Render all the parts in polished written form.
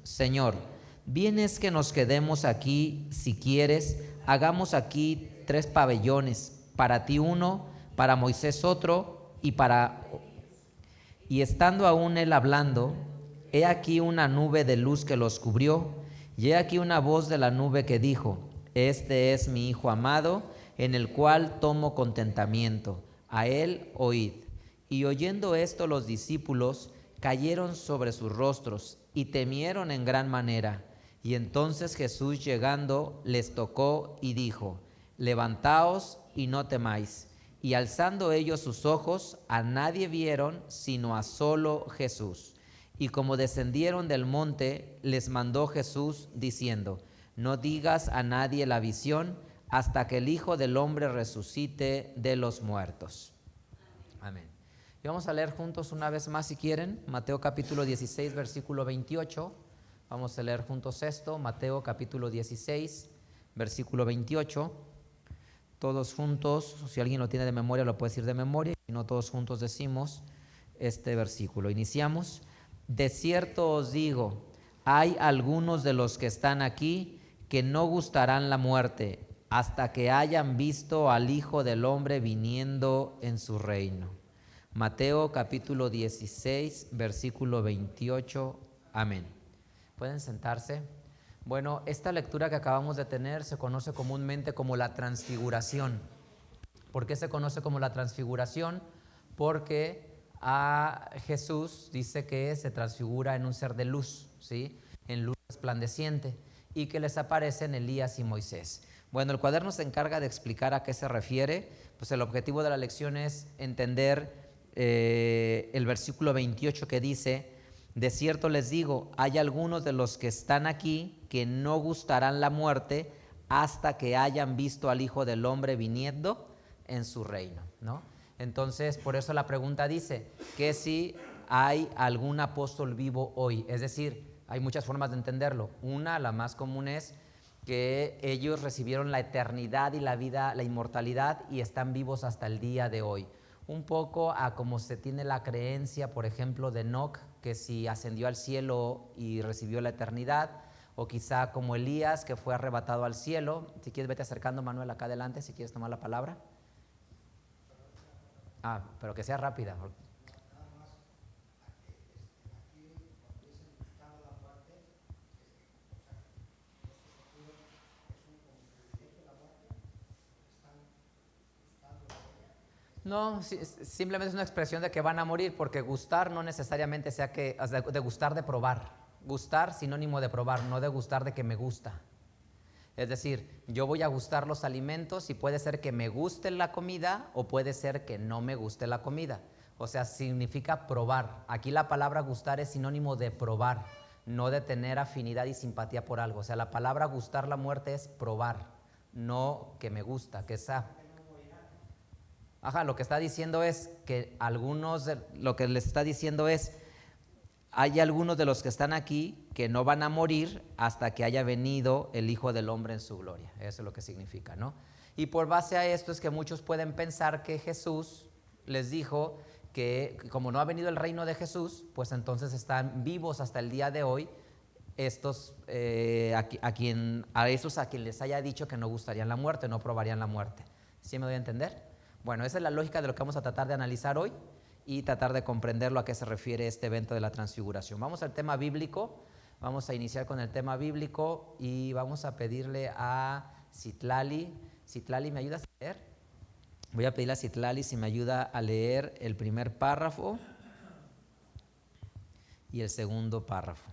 Señor, bien es que nos quedemos aquí, si quieres, hagamos aquí 3 pabellones, para ti uno, para Moisés otro, y estando aún él hablando, he aquí una nube de luz que los cubrió, y he aquí una voz de la nube que dijo: Este es mi Hijo amado, en el cual tomo contentamiento, a él oíd. Y oyendo esto los discípulos cayeron sobre sus rostros y temieron en gran manera. Y entonces Jesús, llegando, les tocó y dijo: Levantaos y no temáis. Y alzando ellos sus ojos, a nadie vieron sino a solo Jesús. Y como descendieron del monte, les mandó Jesús diciendo: No digas a nadie la visión hasta que el Hijo del Hombre resucite de los muertos. Amén. Y vamos a leer juntos una vez más, si quieren, Mateo capítulo 16, versículo 28. Vamos a leer juntos esto, Mateo capítulo 16, versículo 28. Todos juntos, si alguien lo tiene de memoria, lo puede decir de memoria, y no todos juntos decimos este versículo. Iniciamos. De cierto os digo, hay algunos de los que están aquí que no gustarán la muerte hasta que hayan visto al Hijo del Hombre viniendo en su reino. Mateo capítulo 16, versículo 28. Amén. ¿Pueden sentarse? Bueno, esta lectura que acabamos de tener se conoce comúnmente como la transfiguración. ¿Por qué se conoce como la transfiguración? Porque a Jesús dice que se transfigura en un ser de luz, ¿sí? En luz resplandeciente, y que les aparecen Elías y Moisés. Bueno, el cuaderno se encarga de explicar a qué se refiere. Pues el objetivo de la lección es entender el versículo 28 que dice: de cierto les digo, hay algunos de los que están aquí que no gustarán la muerte hasta que hayan visto al Hijo del Hombre viniendo en su reino, ¿no? Entonces, por eso la pregunta dice que si hay algún apóstol vivo hoy. Es decir, hay muchas formas de entenderlo. Una, la más común, es que ellos recibieron la eternidad y la vida, la inmortalidad, y están vivos hasta el día de hoy. Un poco a como se tiene la creencia, por ejemplo, de Enoc, que si ascendió al cielo y recibió la eternidad, o quizá como Elías, que fue arrebatado al cielo. Si quieres, vete acercando, Manuel, acá adelante, si quieres tomar la palabra. Pero que sea rápida. No, simplemente es una expresión de que van a morir, porque gustar no necesariamente sea que de gustar de probar. Gustar sinónimo de probar, no de gustar de que me gusta. Es decir, yo voy a gustar los alimentos y puede ser que me guste la comida o puede ser que no me guste la comida. O sea, significa probar. Aquí la palabra gustar es sinónimo de probar, no de tener afinidad y simpatía por algo. O sea, la palabra gustar la muerte es probar, no que me gusta, que esa. Lo que está diciendo es que lo que les está diciendo es: hay algunos de los que están aquí que no van a morir hasta que haya venido el Hijo del Hombre en su gloria. Eso es lo que significa, ¿no? Y por base a esto es que muchos pueden pensar que Jesús les dijo que como no ha venido el reino de Jesús, pues entonces están vivos hasta el día de hoy estos a esos a quien les haya dicho que no gustarían la muerte, no probarían la muerte. ¿Sí me doy a entender? Bueno, esa es la lógica de lo que vamos a tratar de analizar hoy y tratar de comprenderlo, a qué se refiere este evento de la transfiguración. Vamos al tema bíblico, vamos a iniciar con el tema bíblico y vamos a pedirle a Citlali. Citlali, ¿me ayudas a leer? Voy a pedirle a Citlali si me ayuda a leer el primer párrafo y el segundo párrafo.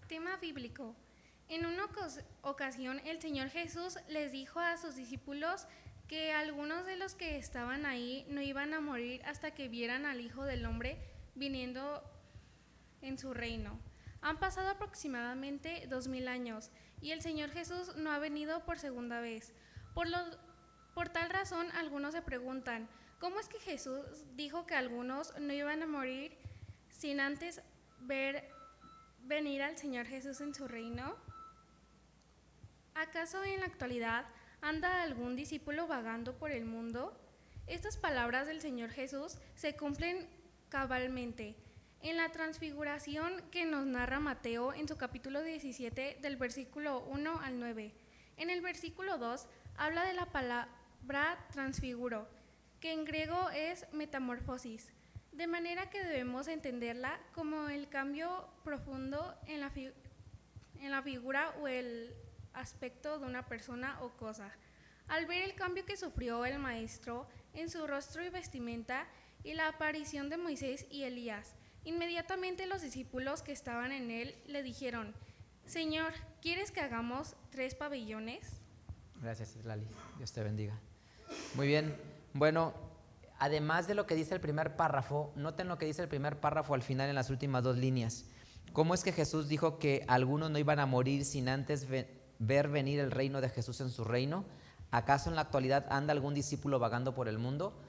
Tema bíblico. En una ocasión el Señor Jesús les dijo a sus discípulos que algunos de los que estaban ahí no iban a morir hasta que vieran al Hijo del Hombre viniendo en su reino. Han pasado aproximadamente 2000 años y el Señor Jesús no ha venido por segunda vez. Por tal razón, algunos se preguntan, ¿cómo es que Jesús dijo que algunos no iban a morir sin antes venir al Señor Jesús en su reino? ¿Acaso en la actualidad ¿Anda algún discípulo vagando por el mundo? Estas palabras del Señor Jesús se cumplen cabalmente en la transfiguración que nos narra Mateo en su capítulo 17 del versículo 1 al 9. En el versículo 2 habla de la palabra transfiguro, que en griego es metamorfosis, de manera que debemos entenderla como el cambio profundo en la figura o el aspecto de una persona o cosa. Al ver el cambio que sufrió el maestro en su rostro y vestimenta y la aparición de Moisés y Elías, inmediatamente los discípulos que estaban en él le dijeron: Señor, ¿quieres que hagamos 3 pabellones? Gracias, Lali. Dios te bendiga. Muy bien. Bueno, además de lo que dice el primer párrafo, noten lo que dice el primer párrafo al final en las últimas 2 líneas. ¿Cómo es que Jesús dijo que algunos no iban a morir sin antes ver venir el reino de Jesús en su reino? ¿Acaso en la actualidad anda algún discípulo vagando por el mundo?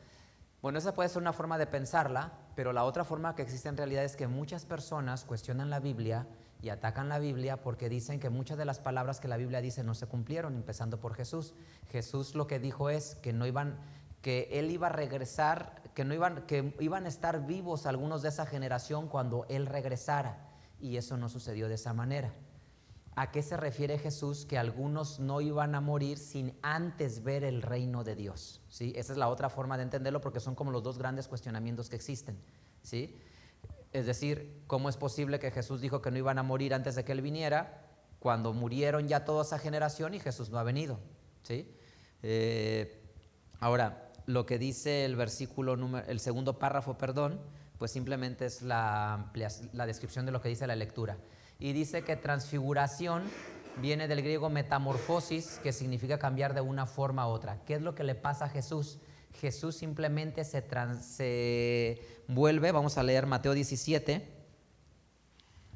Bueno, esa puede ser una forma de pensarla, pero la otra forma que existe en realidad es que muchas personas cuestionan la Biblia y atacan la Biblia porque dicen que muchas de las palabras que la Biblia dice no se cumplieron, empezando por Jesús. Jesús lo que dijo es que él iba a regresar, que iban a estar vivos algunos de esa generación cuando él regresara, y eso no sucedió de esa manera. ¿A qué se refiere Jesús? Que algunos no iban a morir sin antes ver el reino de Dios, ¿sí? Esa es la otra forma de entenderlo, porque son como los dos grandes cuestionamientos que existen, ¿sí? Es decir, ¿cómo es posible que Jesús dijo que no iban a morir antes de que Él viniera, cuando murieron ya toda esa generación y Jesús no ha venido, ¿sí? Ahora, lo que dice el segundo párrafo, pues simplemente es la descripción de lo que dice la lectura. Y dice que transfiguración viene del griego metamorfosis, que significa cambiar de una forma a otra. ¿Qué es lo que le pasa a Jesús? Jesús simplemente se vuelve, vamos a leer Mateo 17,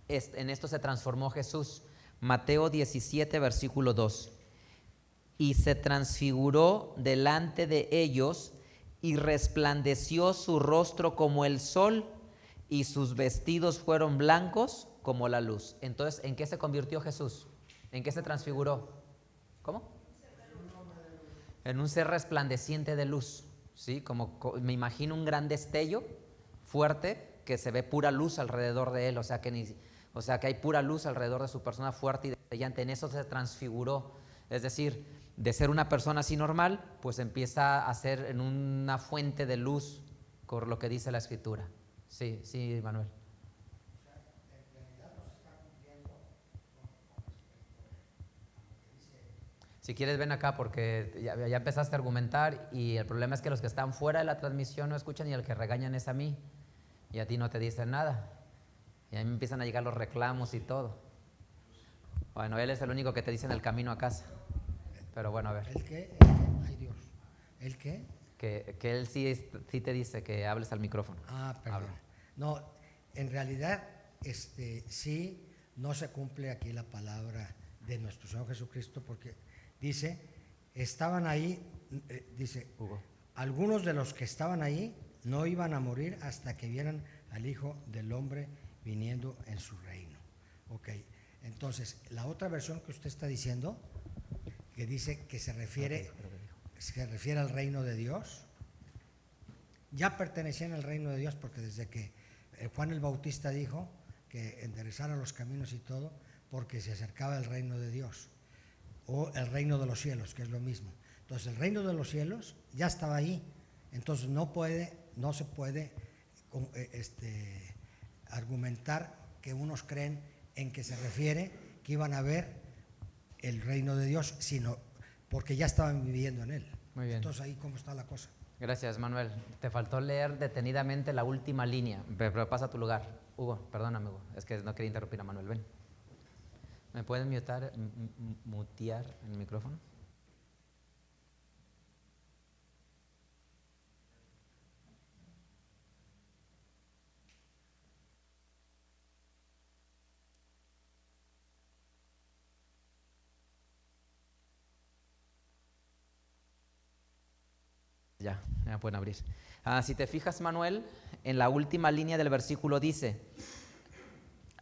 en esto se transformó Jesús. Mateo 17, versículo 2. Y se transfiguró delante de ellos y resplandeció su rostro como el sol y sus vestidos fueron blancos como la luz. Entonces, ¿en qué se convirtió Jesús? ¿En qué se transfiguró? ¿Cómo? En un ser resplandeciente de luz, ¿sí? Me imagino un gran destello fuerte que se ve pura luz alrededor de él, o sea que hay pura luz alrededor de su persona, fuerte y destellante. En eso se transfiguró, es decir, de ser una persona así normal, pues empieza a ser en una fuente de luz, por lo que dice la Escritura. Sí, sí, Manuel. Si quieres, ven acá, porque ya empezaste a argumentar y el problema es que los que están fuera de la transmisión no escuchan y el que regañan es a mí y a ti no te dicen nada. Y a mí me empiezan a llegar los reclamos y todo. Bueno, él es el único que te dice en el camino a casa. Pero bueno, a ver. ¿El qué? Ay, Dios. ¿El qué? Que él sí te dice que hables al micrófono. Ah, perdón. Habla. No, en realidad, sí, no se cumple aquí la palabra de nuestro Señor Jesucristo, porque dice, estaban ahí, dice, Hugo. algunos de los que estaban ahí no iban a morir hasta que vieran al Hijo del Hombre viniendo en su reino. Ok, entonces, la otra versión que usted está diciendo, que dice que se refiere al reino de Dios, ya pertenecían al reino de Dios, porque desde que Juan el Bautista dijo que enderezara los caminos y todo, porque se acercaba el reino de Dios, o el reino de los cielos, que es lo mismo. Entonces el reino de los cielos ya estaba ahí, entonces no se puede argumentar que unos creen en que se refiere que iban a ver el reino de Dios, sino porque ya estaban viviendo en él. Muy bien. Entonces ahí cómo está la cosa. Gracias, Manuel. Te faltó leer detenidamente la última línea, pero pasa a tu lugar. Hugo, perdóname, Hugo, es que no quería interrumpir a Manuel. Ven. ¿Me pueden mutear el micrófono? Ya me pueden abrir. Si te fijas, Manuel, en la última línea del versículo dice,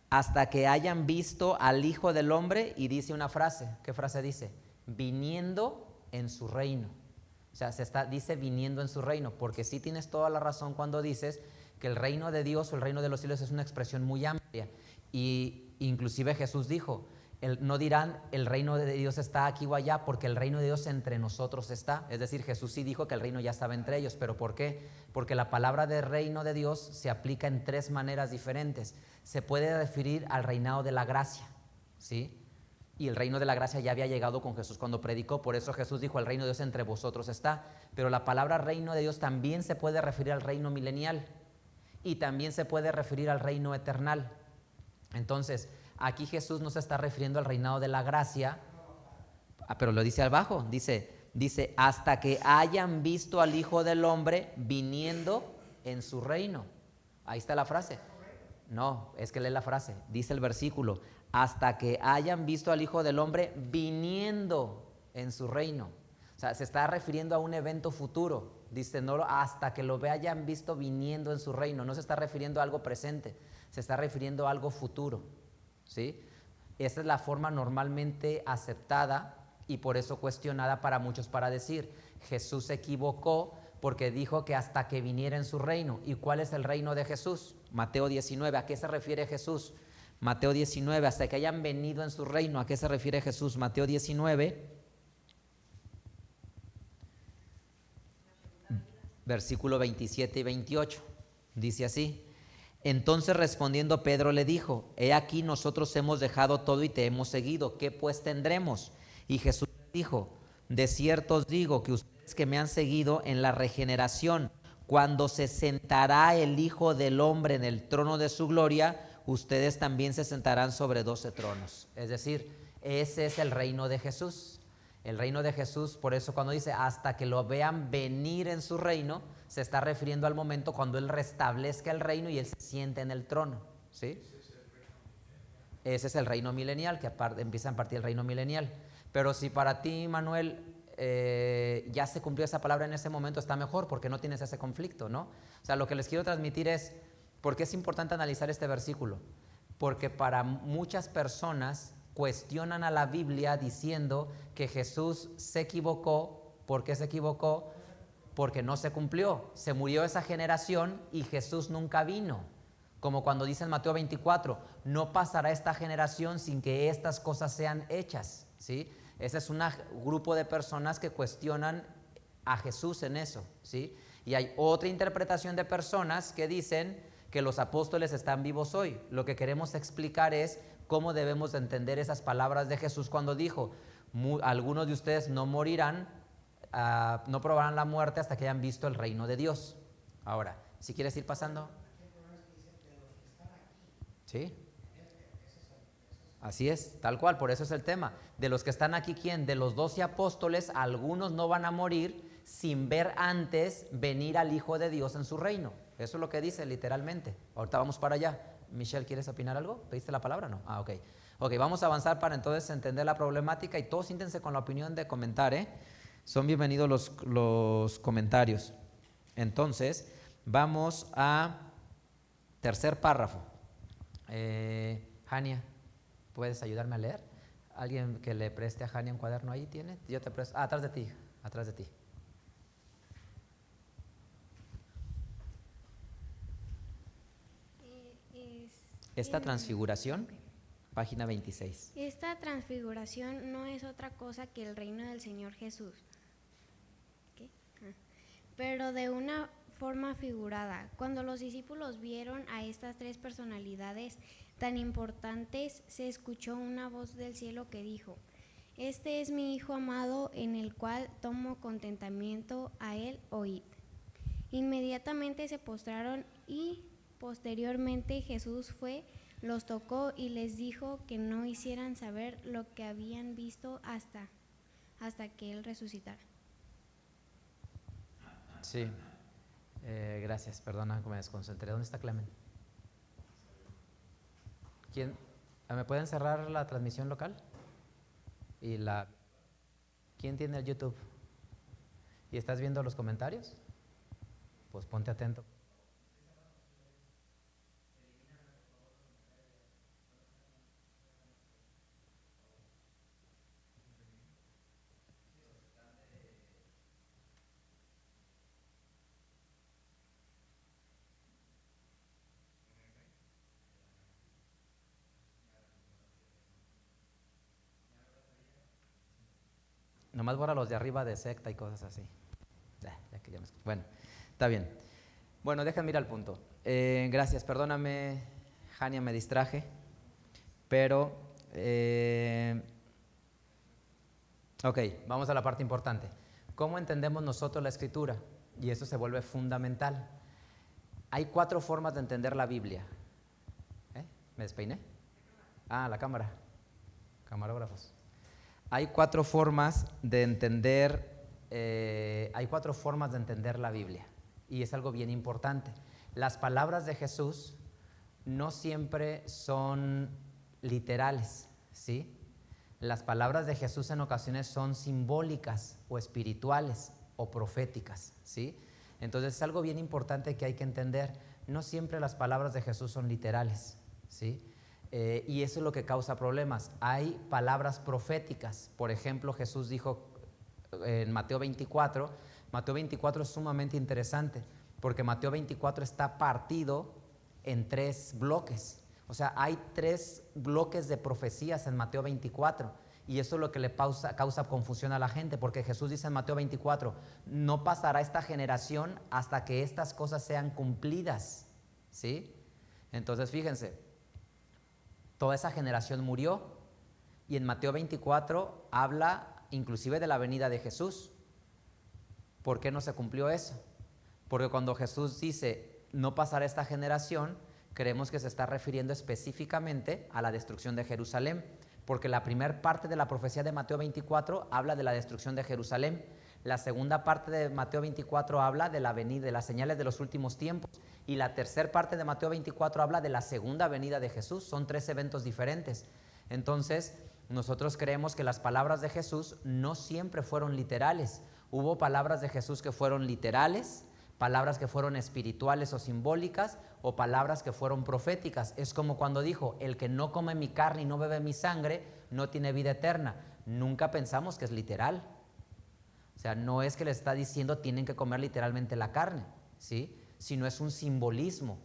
hasta que hayan visto al Hijo del Hombre, y dice una frase. ¿Qué frase dice? Viniendo en su reino. O sea, dice viniendo en su reino, porque sí tienes toda la razón cuando dices que el reino de Dios o el reino de los cielos es una expresión muy amplia. Y inclusive Jesús dijo, no dirán el reino de Dios está aquí o allá, porque el reino de Dios entre nosotros está. Es decir, Jesús sí dijo que el reino ya estaba entre ellos. ¿Pero por qué? Porque la palabra de reino de Dios se aplica en tres maneras diferentes. Se puede referir al reinado de la gracia, ¿sí? Y el reino de la gracia ya había llegado con Jesús cuando predicó. Por eso Jesús dijo, el reino de Dios entre vosotros está. Pero la palabra reino de Dios también se puede referir al reino milenial y también se puede referir al reino eternal. Entonces, aquí Jesús no se está refiriendo al reinado de la gracia, pero lo dice abajo, dice, hasta que hayan visto al Hijo del Hombre viniendo en su reino. Ahí está la frase. No, es que lee la frase, dice el versículo, hasta que hayan visto al Hijo del Hombre viniendo en su reino. O sea, se está refiriendo a un evento futuro. Dice, no hasta que lo hayan visto viniendo en su reino. No se está refiriendo a algo presente, se está refiriendo a algo futuro, ¿sí? Esa es la forma normalmente aceptada y por eso cuestionada para muchos para decir, Jesús se equivocó porque dijo que hasta que viniera en su reino. ¿Y cuál es el reino de Jesús? Mateo 19, ¿a qué se refiere Jesús? Mateo 19, hasta que hayan venido en su reino, ¿a qué se refiere Jesús? Mateo 19, versículo 27 y 28, dice así. Entonces respondiendo Pedro le dijo, he aquí nosotros hemos dejado todo y te hemos seguido, ¿qué pues tendremos? Y Jesús dijo, de cierto os digo que ustedes que me han seguido en la regeneración, cuando se sentará el Hijo del Hombre en el trono de su gloria, ustedes también se sentarán sobre 12 tronos. Es decir, ese es el reino de Jesús. El reino de Jesús, por eso cuando dice hasta que lo vean venir en su reino, se está refiriendo al momento cuando Él restablezca el reino y Él se siente en el trono, ¿sí? Ese es el reino milenial, que empieza a partir del reino milenial. Pero si para ti, Manuel, ya se cumplió esa palabra en ese momento, está mejor porque no tienes ese conflicto, ¿no? O sea, lo que les quiero transmitir es, ¿por qué es importante analizar este versículo? Porque para muchas personas cuestionan a la Biblia diciendo que Jesús se equivocó. ¿Por qué se equivocó? Porque no se cumplió. Se murió esa generación y Jesús nunca vino. Como cuando dice en Mateo 24, no pasará esta generación sin que estas cosas sean hechas, ¿sí? Ese es un grupo de personas que cuestionan a Jesús en eso, ¿sí? Y hay otra interpretación de personas que dicen que los apóstoles están vivos hoy. Lo que queremos explicar es cómo debemos de entender esas palabras de Jesús cuando dijo, algunos de ustedes no morirán, no probarán la muerte hasta que hayan visto el reino de Dios. Ahora, si quieres ir pasando. ¿Sí? Así es, tal cual, por eso es el tema. De los que están aquí, ¿quién? De los 12 apóstoles, algunos no van a morir sin ver antes venir al Hijo de Dios en su reino. Eso es lo que dice literalmente. Ahorita vamos para allá. Michelle, ¿quieres opinar algo? ¿Pediste la palabra? No. Ok. Ok, vamos a avanzar para entonces entender la problemática y todos siéntense con la opinión de comentar, ¿eh? Son bienvenidos los comentarios. Entonces, vamos a tercer párrafo. Jania, ¿puedes ayudarme a leer? ¿Alguien que le preste a Jania un cuaderno ahí tiene? Yo te presto. Atrás de ti, atrás de ti. Esta transfiguración, página 26. Esta transfiguración no es otra cosa que el reino del Señor Jesús. ¿Qué? Pero de una forma figurada. Cuando los discípulos vieron a estas tres personalidades tan importantes, se escuchó una voz del cielo que dijo: Este es mi Hijo amado, en el cual tomo contentamiento, a él oíd. Inmediatamente se postraron y posteriormente Jesús fue, los tocó y les dijo que no hicieran saber lo que habían visto hasta que él resucitara. Sí, gracias, perdona que me desconcentré. ¿Dónde está Clemen? ¿Quién? ¿Me pueden cerrar la transmisión local? ¿Quién tiene el YouTube? ¿Y estás viendo los comentarios? Pues ponte atento. Nomás borra los de arriba de secta y cosas así. Bueno, está bien. Bueno, déjenme ir al punto. Gracias, perdóname, Jania, me distraje. Pero, ok, vamos a la parte importante. ¿Cómo entendemos nosotros la Escritura? Y eso se vuelve fundamental. Hay 4 formas de entender la Biblia. ¿Me despeiné? La cámara. Camarógrafos. Hay 4 formas de entender, la Biblia. Y es algo bien importante. Las palabras de Jesús no siempre son literales, ¿sí? Las palabras de Jesús en ocasiones son simbólicas o espirituales o proféticas, ¿sí? Entonces es algo bien importante que hay que entender. No siempre las palabras de Jesús son literales, ¿sí? Y eso es lo que causa problemas. Hay palabras proféticas. Por ejemplo, Jesús dijo en Mateo 24, Mateo 24 es sumamente interesante, porque Mateo 24 está partido en 3 bloques. O sea, hay 3 bloques de profecías en Mateo 24, y eso es lo que le causa confusión a la gente, porque Jesús dice en Mateo 24, no pasará esta generación hasta que estas cosas sean cumplidas, ¿sí? Entonces, fíjense, toda esa generación murió, y en Mateo 24 habla inclusive de la venida de Jesús. ¿Por qué no se cumplió eso? Porque cuando Jesús dice, no pasará esta generación, creemos que se está refiriendo específicamente a la destrucción de Jerusalén, porque la primera parte de la profecía de Mateo 24 habla de la destrucción de Jerusalén. La segunda parte de Mateo 24 habla de la venida, de las señales de los últimos tiempos, y la tercera parte de Mateo 24 habla de la segunda venida de Jesús. Son 3 eventos diferentes. Entonces, nosotros creemos que las palabras de Jesús no siempre fueron literales. Hubo palabras de Jesús que fueron literales, palabras que fueron espirituales o simbólicas, o palabras que fueron proféticas. Es como cuando dijo, el que no come mi carne y no bebe mi sangre, no tiene vida eterna. Nunca pensamos que es literal. O sea, no es que les está diciendo tienen que comer literalmente la carne, ¿sí? Sino es un simbolismo.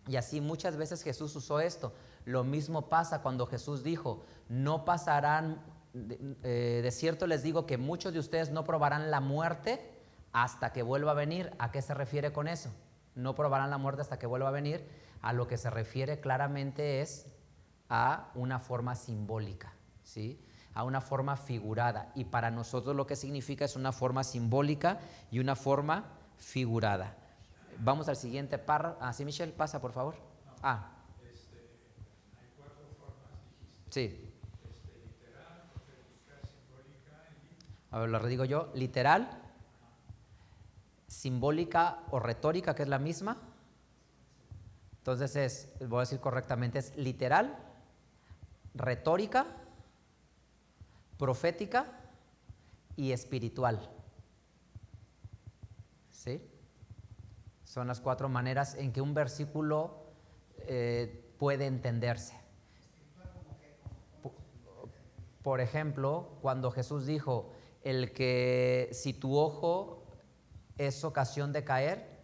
Y así muchas veces Jesús usó esto. Lo mismo pasa cuando Jesús dijo, no pasarán, de cierto les digo que muchos de ustedes no probarán la muerte hasta que vuelva a venir. ¿A qué se refiere con eso? No probarán la muerte hasta que vuelva a venir. A lo que se refiere claramente es a una forma simbólica, ¿sí? A una forma figurada. Y para nosotros lo que significa es una forma simbólica y una forma figurada. Vamos al siguiente párrafo. Sí, Michelle, pasa por favor. Hay 4 formas, dijiste. Sí. Literal, profética, simbólica y... A ver, lo redigo yo. Literal, simbólica o retórica, que es la misma. Entonces voy a decir correctamente, es literal, retórica, profética y espiritual. ¿Sí? Son las 4 maneras en que un versículo puede entenderse. Por ejemplo, cuando Jesús dijo, si tu ojo es ocasión de caer,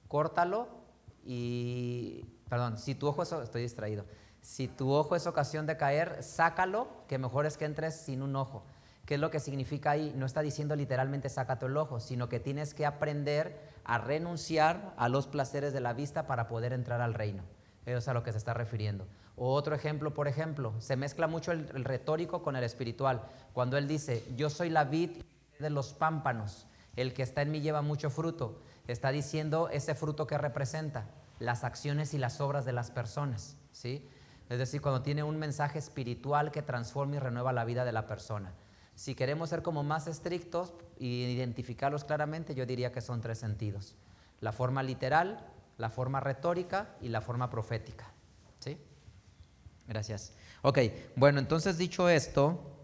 córtalo si tu ojo estoy distraído. Si tu ojo es ocasión de caer, sácalo, que mejor es que entres sin un ojo. ¿Qué es lo que significa ahí? No está diciendo literalmente sácate el ojo, sino que tienes que aprender a renunciar a los placeres de la vista para poder entrar al reino. Eso es a lo que se está refiriendo. O otro ejemplo, por ejemplo, se mezcla mucho el retórico con el espiritual. Cuando él dice, yo soy la vid de los pámpanos, el que está en mí lleva mucho fruto. Está diciendo ese fruto que representa las acciones y las obras de las personas, ¿sí? Es decir, cuando tiene un mensaje espiritual que transforma y renueva la vida de la persona. Si queremos ser como más estrictos e identificarlos claramente, yo diría que son 3 sentidos. La forma literal, la forma retórica y la forma profética, ¿sí? Gracias. Ok, bueno, entonces dicho esto,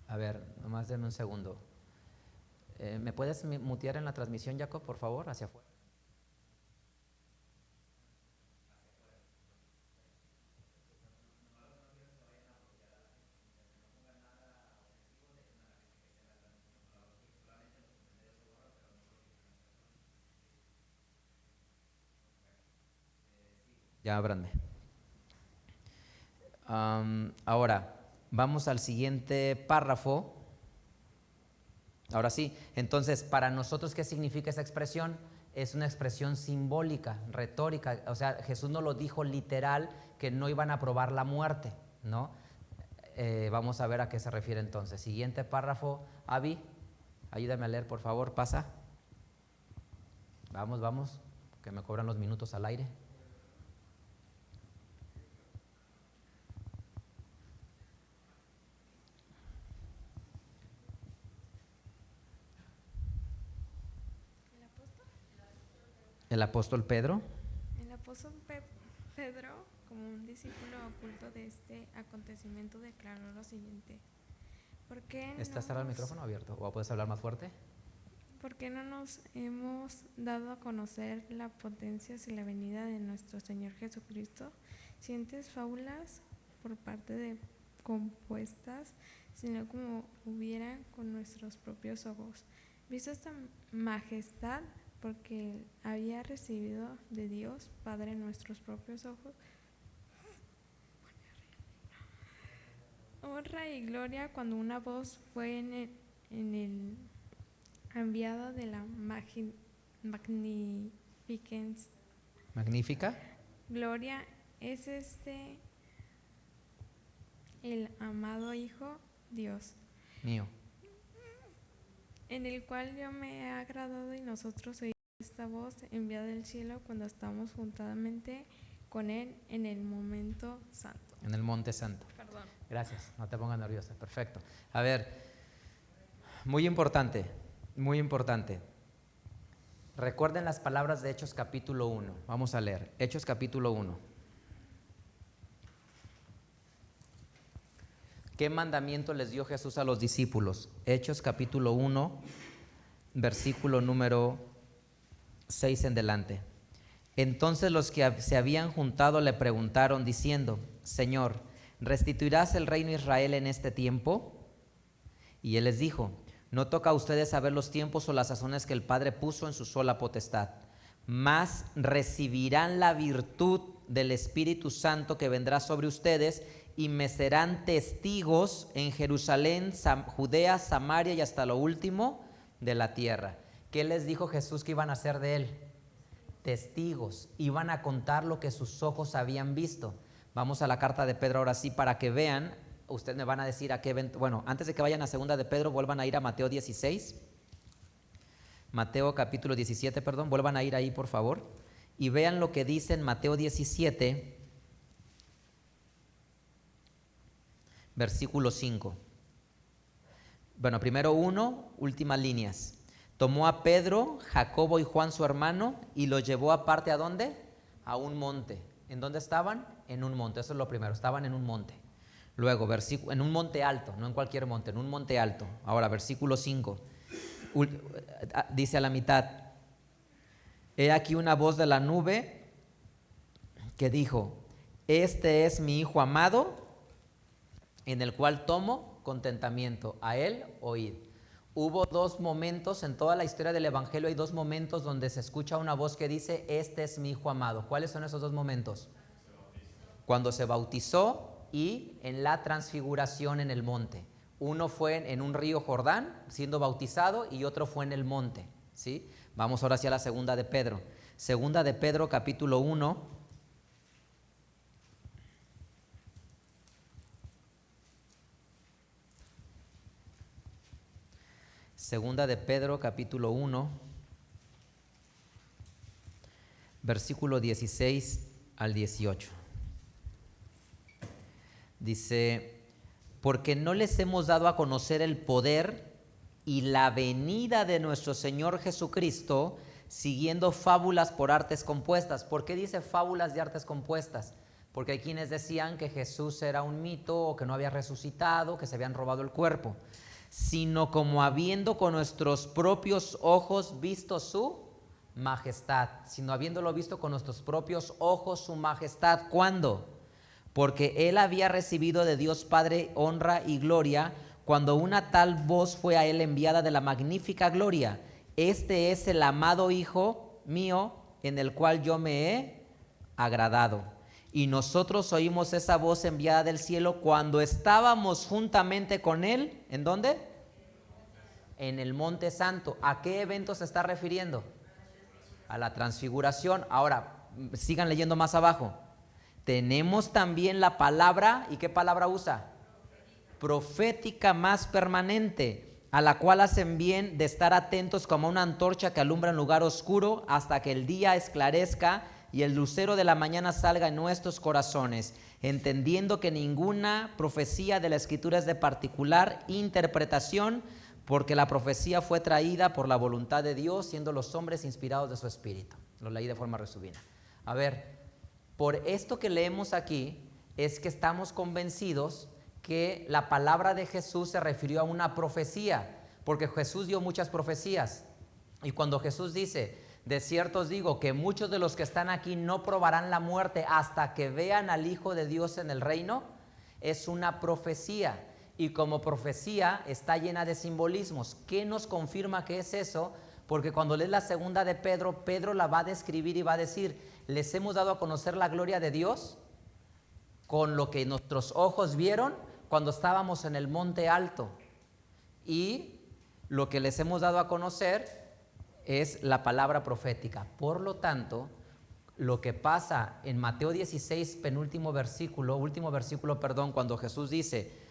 a ver, nomás denme un segundo. ¿Me puedes mutear en la transmisión, Jacob, por favor, hacia afuera? Ya, ábranme. Ahora, vamos al siguiente párrafo. Ahora sí, entonces, para nosotros, ¿qué significa esa expresión? Es una expresión simbólica, retórica. O sea, Jesús no lo dijo literal que no iban a probar la muerte, ¿no? Vamos a ver a qué se refiere entonces. Siguiente párrafo. Abby, ayúdame a leer, por favor, pasa. Vamos, que me cobran los minutos al aire. El apóstol Pedro. El apóstol Pedro, como un discípulo oculto de este acontecimiento, declaró lo siguiente: ¿Por qué ¿Está el micrófono abierto? ¿O puedes hablar más fuerte? ¿Por qué no nos hemos dado a conocer la potencia y la venida de nuestro Señor Jesucristo? Sientes fábulas por parte de compuestas, sino como hubiera con nuestros propios ojos visto esta majestad, porque había recibido de Dios Padre nuestros propios ojos honra y gloria, cuando una voz fue en el enviado de la Magnífica. Gloria es el amado Hijo Dios, Mío. en el cual yo me he agradado, y nosotros oímos esta voz enviada del cielo cuando estamos juntamente con Él en el momento santo. En el monte santo. Perdón. Gracias, no te pongas nerviosa, perfecto. A ver, muy importante, muy importante. Recuerden las palabras de Hechos capítulo 1. Vamos a leer, Hechos capítulo 1. ¿Qué mandamiento les dio Jesús a los discípulos? Hechos capítulo 1, versículo número 6 en delante. Entonces los que se habían juntado le preguntaron diciendo: Señor, ¿restituirás el reino a Israel en este tiempo? Y él les dijo: no toca a ustedes saber los tiempos o las sazones que el Padre puso en su sola potestad, mas recibirán la virtud del Espíritu Santo que vendrá sobre ustedes, y me serán testigos en Jerusalén, Judea, Samaria y hasta lo último de la tierra. ¿Qué les dijo Jesús que iban a hacer de él? Testigos. Iban a contar lo que sus ojos habían visto. Vamos a la carta de Pedro ahora sí para que vean. Ustedes me van a decir a qué evento. Bueno, antes de que vayan a segunda de Pedro, vuelvan a ir a Mateo 16. Mateo capítulo 17, perdón. Vuelvan a ir ahí, por favor. Y vean lo que dice en Mateo 17, versículo 5. Bueno, primero 1, últimas líneas. Tomó a Pedro, Jacobo y Juan su hermano y los llevó aparte. ¿A dónde? A un monte. ¿En dónde estaban? En un monte. Eso es lo primero, estaban en un monte. Luego, en un monte alto, no en cualquier monte, en un monte alto. Ahora, versículo 5, dice a la mitad: he aquí una voz de la nube que dijo: este es mi Hijo amado, en el cual tomo contentamiento, a él oíd. Hubo dos momentos en toda la historia del Evangelio, hay dos momentos donde se escucha una voz que dice: este es mi Hijo amado. ¿Cuáles son esos dos momentos? Cuando se bautizó y en la transfiguración en el monte. Uno fue en un río Jordán siendo bautizado y otro fue en el monte, ¿sí? Vamos ahora hacia la segunda de Pedro. Segunda de Pedro capítulo 1. Segunda de Pedro capítulo 1, versículo 16 al 18. Dice: porque no les hemos dado a conocer el poder y la venida de nuestro Señor Jesucristo, siguiendo fábulas por artes compuestas. ¿Por qué dice fábulas de artes compuestas? Porque hay quienes decían que Jesús era un mito, o que no había resucitado, que se habían robado el cuerpo. Sino como habiendo con nuestros propios ojos visto su majestad. Sino habiéndolo visto con nuestros propios ojos su majestad. ¿Cuándo? Porque él había recibido de Dios Padre honra y gloria, cuando una tal voz fue a él enviada de la magnífica gloria: este es el amado Hijo mío, en el cual yo me he agradado. y nosotros oímos esa voz enviada del cielo cuando estábamos juntamente con él. ¿En dónde? En el Monte Santo. ¿A qué evento se está refiriendo? A la transfiguración. Ahora, sigan leyendo más abajo. Tenemos también la palabra, ¿y qué palabra usa? Profética más permanente, a la cual hacen bien de estar atentos como una antorcha que alumbra en lugar oscuro hasta que el día esclarezca y el lucero de la mañana salga en nuestros corazones, entendiendo que ninguna profecía de la Escritura es de particular interpretación, porque la profecía fue traída por la voluntad de Dios, siendo los hombres inspirados de su Espíritu. Lo leí de forma resumida. A ver, por esto que leemos aquí, es que estamos convencidos que la palabra de Jesús se refirió a una profecía, porque Jesús dio muchas profecías. Y cuando Jesús dice, de cierto os digo que muchos de los que están aquí no probarán la muerte hasta que vean al Hijo de Dios en el reino, es una profecía. Y como profecía está llena de simbolismos. ¿Qué nos confirma que es eso? Porque cuando lees la segunda de Pedro, Pedro la va a describir y va a decir, les hemos dado a conocer la gloria de Dios con lo que nuestros ojos vieron cuando estábamos en el monte alto. Y lo que les hemos dado a conocer es la palabra profética. Por lo tanto, lo que pasa en Mateo 16, último versículo, cuando Jesús dice,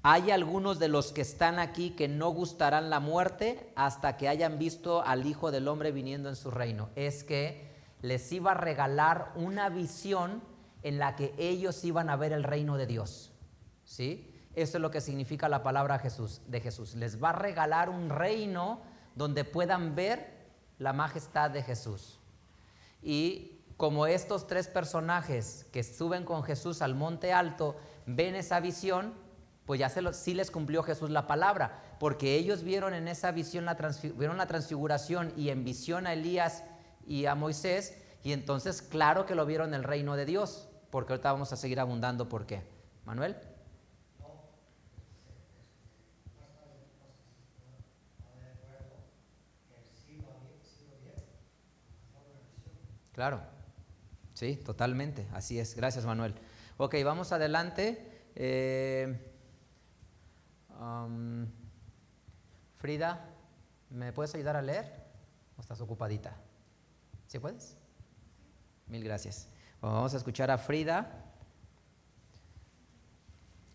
hay algunos de los que están aquí que no gustarán la muerte hasta que hayan visto al Hijo del Hombre viniendo en su reino. Es que les iba a regalar una visión en la que ellos iban a ver el reino de Dios. ¿Sí? Eso es lo que significa la palabra de Jesús. Les va a regalar un reino donde puedan ver la majestad de Jesús. Y como estos tres personajes que suben con Jesús al monte alto ven esa visión, pues ya sí les cumplió Jesús la palabra, porque ellos vieron en esa visión vieron la transfiguración y en visión a Elías y a Moisés, y entonces claro que lo vieron en el reino de Dios, porque ahorita vamos a seguir abundando. ¿Por qué? ¿Manuel? Claro, sí, totalmente, así es. Gracias, Manuel. Ok, vamos adelante. Frida, ¿me puedes ayudar a leer? ¿O estás ocupadita? ¿Sí puedes? Mil gracias. Vamos a escuchar a Frida.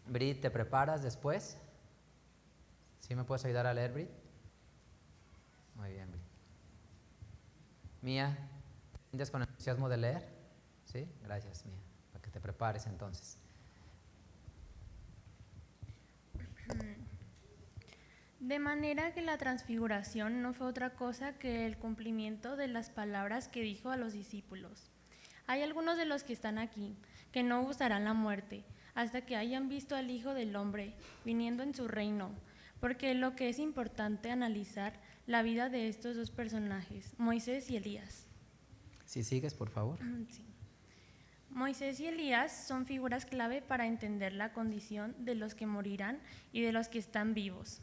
Brit, ¿te preparas después? ¿Sí me puedes ayudar a leer, Brit? Muy bien, Brit. Mía, ¿te sientes con entusiasmo de leer? ¿Sí? Gracias, Mía. Para que te prepares entonces. De manera que la transfiguración no fue otra cosa que el cumplimiento de las palabras que dijo a los discípulos. Hay algunos de los que están aquí que no gustarán la muerte hasta que hayan visto al Hijo del Hombre viniendo en su reino, porque lo que es importante analizar la vida de estos dos personajes, Moisés y Elías. Si sigues, por favor. Sí. Moisés y Elías son figuras clave para entender la condición de los que morirán y de los que están vivos.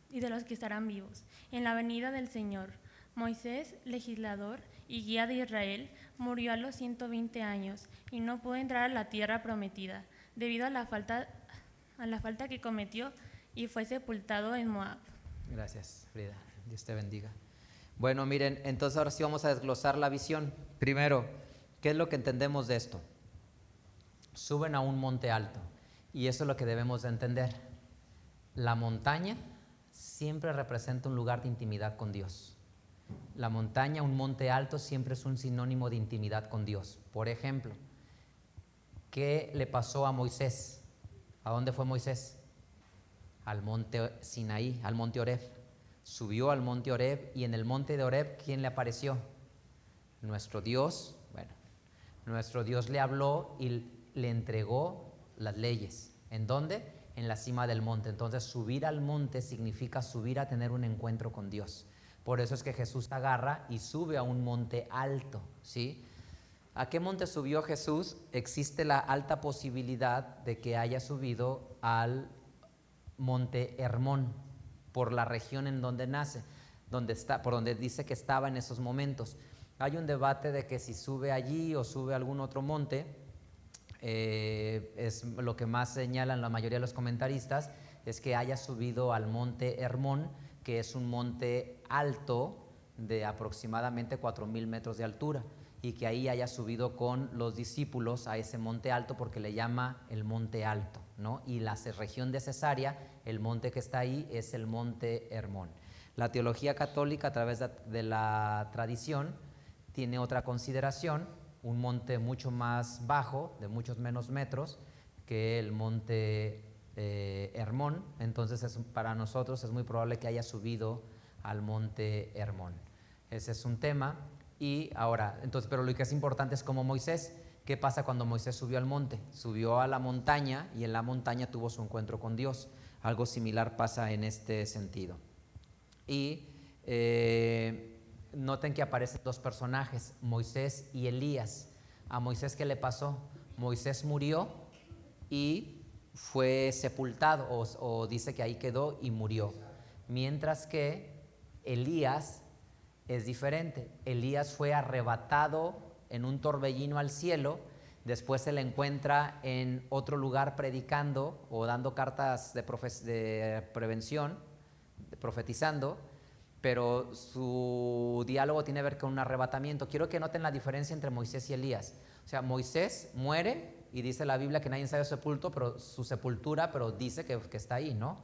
Y de los que estarán vivos en la venida del Señor. Moisés, legislador y guía de Israel, murió a los 120 años y no pudo entrar a la tierra prometida debido a la falta que cometió y fue sepultado en Moab. Gracias, Frida. Dios te bendiga. Bueno, miren, entonces ahora sí vamos a desglosar la visión. Primero, ¿qué es lo que entendemos de esto? Suben a un monte alto y eso es lo que debemos de entender. La montaña siempre representa un lugar de intimidad con Dios. La montaña, un monte alto, siempre es un sinónimo de intimidad con Dios. Por ejemplo, ¿qué le pasó a Moisés? ¿A dónde fue Moisés? Al monte Sinaí, al monte Horeb. Subió al monte Horeb y en el monte de Horeb, ¿quién le apareció? Nuestro Dios. Bueno, nuestro Dios le habló y le entregó las leyes. ¿En dónde? En la cima del monte. Entonces subir al monte significa subir a tener un encuentro con Dios. Por eso es que Jesús agarra y sube a un monte alto, ¿sí? ¿A qué monte subió Jesús? Existe la alta posibilidad de que haya subido al monte Hermón, por la región en donde nace, por donde dice que estaba en esos momentos. Hay un debate de que si sube allí o sube a algún otro monte. es lo que más señalan la mayoría de los comentaristas, es que haya subido al monte Hermón, que es un monte alto de aproximadamente 4,000 metros de altura, y que ahí haya subido con los discípulos a ese monte alto porque le llama el monte alto, ¿no? Y la región de Cesarea, el monte que está ahí es el monte Hermón. La teología católica, a través de la tradición, tiene otra consideración, un monte mucho más bajo, de muchos menos metros, que el monte Hermón. Entonces para nosotros es muy probable que haya subido al monte Hermón. Ese es un tema. Y ahora, entonces, pero lo que es importante es como Moisés. ¿Qué pasa cuando Moisés subió al monte? Subió a la montaña y en la montaña tuvo su encuentro con Dios. Algo similar pasa en este sentido. Y noten que aparecen dos personajes, Moisés y Elías. ¿A Moisés qué le pasó? Moisés murió y fue sepultado, o dice que ahí quedó y murió. Mientras que Elías es diferente. Elías fue arrebatado en un torbellino al cielo, después se le encuentra en otro lugar predicando o dando cartas de prevención, profetizando, pero su diálogo tiene que ver con un arrebatamiento. Quiero que noten la diferencia entre Moisés y Elías. O sea, Moisés muere y dice la Biblia que nadie sabe su sepultura, pero dice que está ahí, ¿no?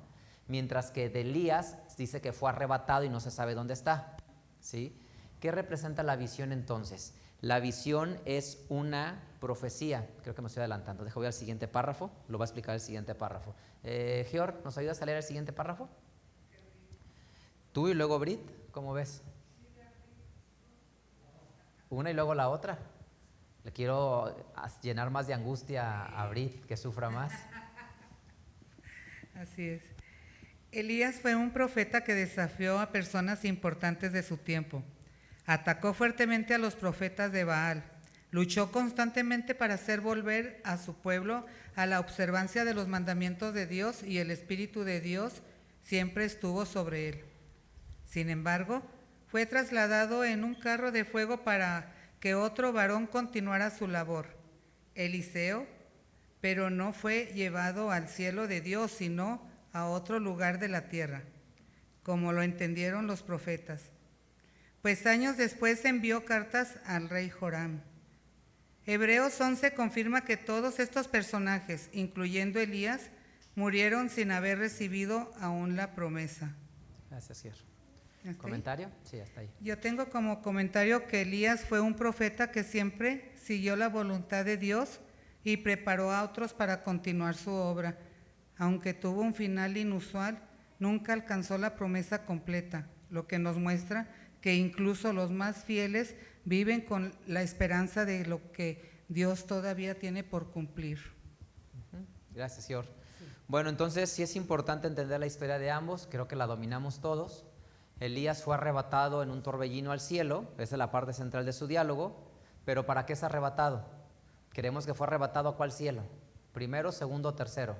Mientras que de Elías dice que fue arrebatado y no se sabe dónde está, ¿sí? ¿Qué representa la visión entonces? La visión es una profecía. Creo que me estoy adelantando. Voy al siguiente párrafo. Lo va a explicar el siguiente párrafo. Georg, ¿nos ayudas a leer el siguiente párrafo? Tú y luego Brit, ¿cómo ves? Una y luego la otra. Le quiero llenar más de angustia a Brit, que sufra más. Así es. Elías fue un profeta que desafió a personas importantes de su tiempo. Atacó fuertemente a los profetas de Baal. Luchó constantemente para hacer volver a su pueblo a la observancia de los mandamientos de Dios, y el Espíritu de Dios siempre estuvo sobre él. Sin embargo, fue trasladado en un carro de fuego para que otro varón continuara su labor, Eliseo, pero no fue llevado al cielo de Dios, sino a otro lugar de la tierra, como lo entendieron los profetas. Pues años después envió cartas al rey Joram. Hebreos 11 confirma que todos estos personajes, incluyendo Elías, murieron sin haber recibido aún la promesa. Gracias, Georg. ¿Comentario? Sí, hasta ahí. Yo tengo como comentario que Elías fue un profeta que siempre siguió la voluntad de Dios y preparó a otros para continuar su obra. Aunque tuvo un final inusual, nunca alcanzó la promesa completa, lo que nos muestra que incluso los más fieles viven con la esperanza de lo que Dios todavía tiene por cumplir. Gracias, Georg. Bueno, entonces sí es importante entender la historia de ambos, creo que la dominamos todos. Elías fue arrebatado en un torbellino al cielo, esa es la parte central de su diálogo, pero ¿para qué es arrebatado? Queremos que fue arrebatado ¿a cuál cielo? ¿Primero, segundo, tercero?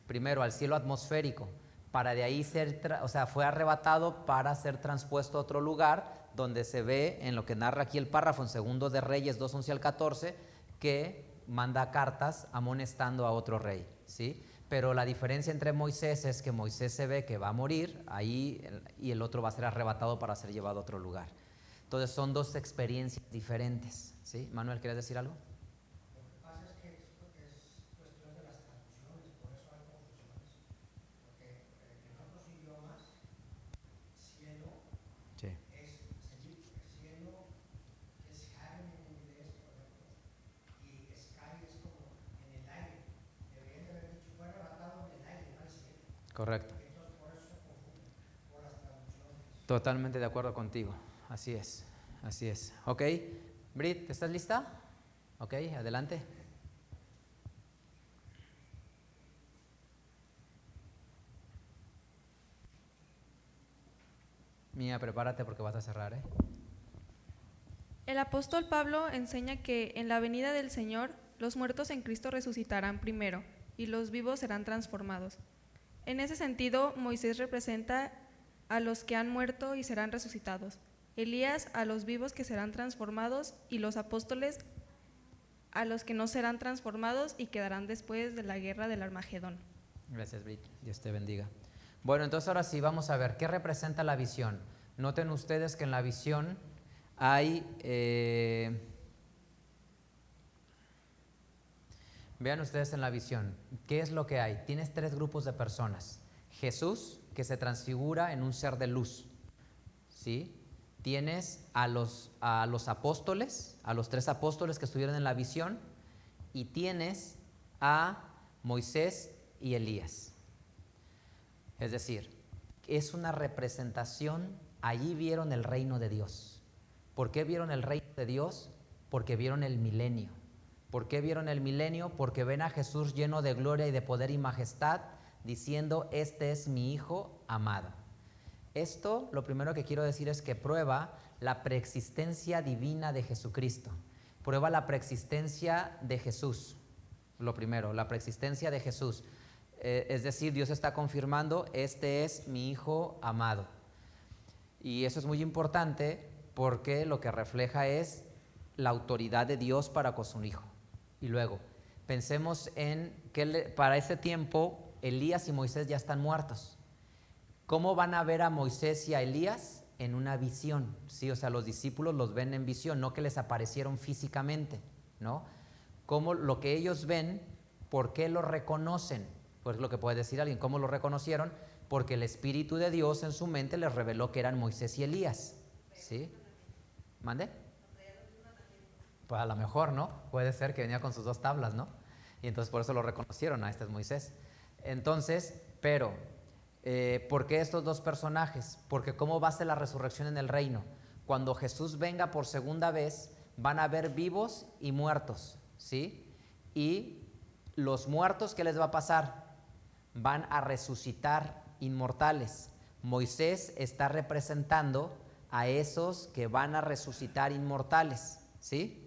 Primero, al cielo atmosférico, para de ahí fue arrebatado para ser transpuesto a otro lugar, donde se ve en lo que narra aquí el párrafo en Segundo de Reyes 2, 11 al 14, que manda cartas amonestando a otro rey, ¿sí? Pero la diferencia entre Moisés es que Moisés se ve que va a morir ahí y el otro va a ser arrebatado para ser llevado a otro lugar. Entonces son dos experiencias diferentes, ¿sí? Manuel, ¿quieres decir algo? Lo que pasa es que es cuestión de las traducciones, por eso hay confusiones. Porque en otros idiomas, cielo Sí. es cielo, es heaven en inglés, por ejemplo, y sky es como en el aire. Deberían de haber dicho, fue arrebatado en el aire, no al cielo. Correcto. Entonces por eso se confunde, por las traducciones. Totalmente de acuerdo contigo, así es, así es. Ok, Brit, ¿estás lista? Ok, adelante. Mía, prepárate porque vas a cerrar, ¿eh? El apóstol Pablo enseña que en la venida del Señor los muertos en Cristo resucitarán primero y los vivos serán transformados. En ese sentido, Moisés representa a los que han muerto y serán resucitados, Elías a los vivos que serán transformados y los apóstoles a los que no serán transformados y quedarán después de la guerra del Armagedón. Gracias, Brit. Dios te bendiga. Bueno, entonces ahora sí vamos a ver qué representa la visión. Noten ustedes que en la visión hay, vean ustedes en la visión, ¿qué es lo que hay? Tienes 3 grupos de personas. Jesús, que se transfigura en un ser de luz, ¿sí? Tienes a los apóstoles, a los 3 apóstoles que estuvieron en la visión, y tienes a Moisés y Elías. Es decir, es una representación, allí vieron el reino de Dios. ¿Por qué vieron el reino de Dios? Porque vieron el milenio. ¿Por qué vieron el milenio? Porque ven a Jesús lleno de gloria y de poder y majestad, diciendo, este es mi Hijo amado. Esto, lo primero que quiero decir es que prueba la preexistencia divina de Jesucristo. Prueba la preexistencia de Jesús. Lo primero, la preexistencia de Jesús. Es decir, Dios está confirmando, este es mi Hijo amado. Y eso es muy importante porque lo que refleja es la autoridad de Dios para con su Hijo. Y luego, pensemos en que para ese tiempo Elías y Moisés ya están muertos. ¿Cómo van a ver a Moisés y a Elías? En una visión, ¿sí? O sea, los discípulos los ven en visión, no que les aparecieron físicamente, ¿no? ¿Cómo lo que ellos ven, por qué lo reconocen? Pues lo que puede decir alguien, ¿cómo lo reconocieron? Porque el Espíritu de Dios en su mente les reveló que eran Moisés y Elías, ¿sí? ¿Mande? Pues a lo mejor, ¿no? Puede ser que venía con sus 2 tablas, ¿no? Y entonces por eso lo reconocieron, este es Moisés. Entonces, pero, ¿por qué estos 2 personajes? Porque ¿cómo va a ser la resurrección en el reino? Cuando Jesús venga por segunda vez, van a haber vivos y muertos, ¿sí? Y los muertos, ¿qué les va a pasar? Van a resucitar inmortales. Moisés está representando a esos que van a resucitar inmortales, ¿sí?